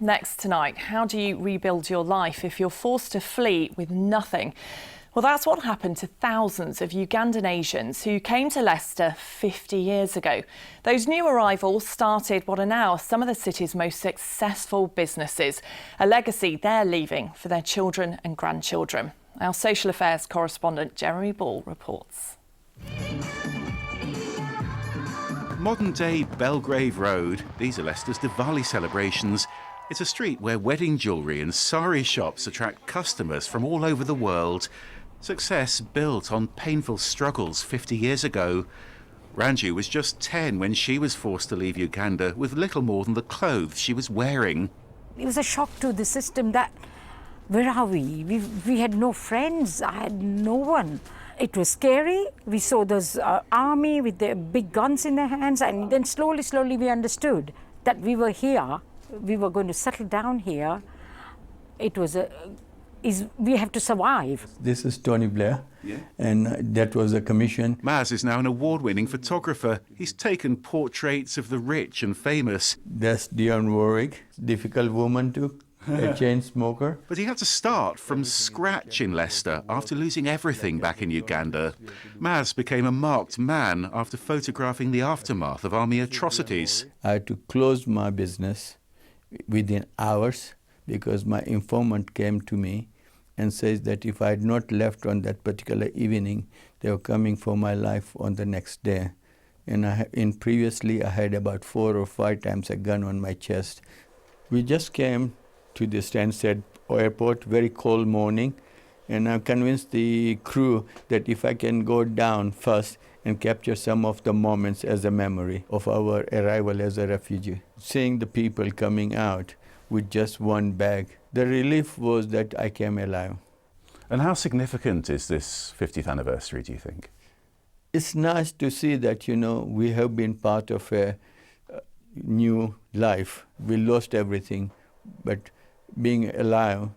Next tonight, how do you rebuild your life if you're forced to flee with nothing? Well, that's what happened to thousands of Ugandan Asians who came to Leicester 50 years ago. Those new arrivals started what are now some of the city's most successful businesses, a legacy they're leaving for their children and grandchildren. Our social affairs correspondent Jeremy Ball reports. Modern-day Belgrave Road, these are Leicester's Diwali celebrations. It's a street where wedding jewellery and sari shops attract customers from all over the world. Success built on painful struggles 50 years ago. Ranju was just 10 when she was forced to leave Uganda with little more than the clothes she was wearing. It was a shock to the system that, where are we? We had no friends, I had no one. It was scary. We saw this army with their big guns in their hands, and then slowly we understood that we were here. We were going to settle down here. It was we have to survive. This is Tony Blair, and that was a commission. Maz is now an award-winning photographer. He's taken portraits of the rich and famous. That's Dionne Warwick, difficult woman too, a chain smoker. But he had to start from scratch in Leicester after losing everything back in Uganda. Maz became a marked man after photographing the aftermath of army atrocities. I had to close my business within hours because my informant came to me and says that if I had not left on that particular evening, they were coming for my life on the next day. And previously I had about 4 or 5 times a gun on my chest. We just came to the Stansted airport, very cold morning, and I convinced the crew that if I can go down first and capture some of the moments as a memory of our arrival as a refugee. Seeing the people coming out with just one bag, the relief was that I came alive. And how significant is this 50th anniversary, do you think? It's nice to see that, we have been part of a new life. We lost everything, but being alive,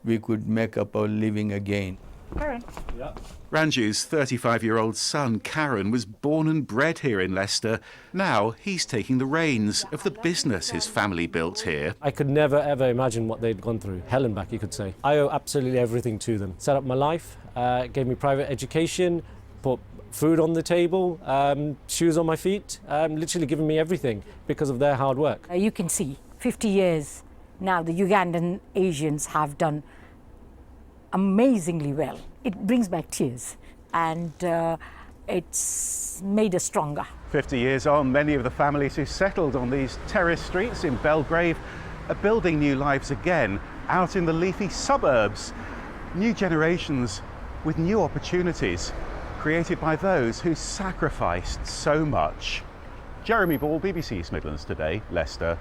we could make up our living again. Karen. Yeah. Ranju's 35-year-old son, Karen, was born and bred here in Leicester. Now he's taking the reins of the business his family built here. I could never, ever imagine what they'd gone through. Hell and back, you could say. I owe absolutely everything to them. Set up my life, gave me private education, put food on the table, shoes on my feet, literally given me everything because of their hard work. You can see, 50 years now, the Ugandan Asians have done amazingly well. It brings back tears, and it's made us stronger. 50 years on, many of the families who settled on these terrace streets in Belgrave are building new lives again out in the leafy suburbs. New generations with new opportunities created by those who sacrificed so much. Jeremy Ball, BBC East Midlands Today, Leicester.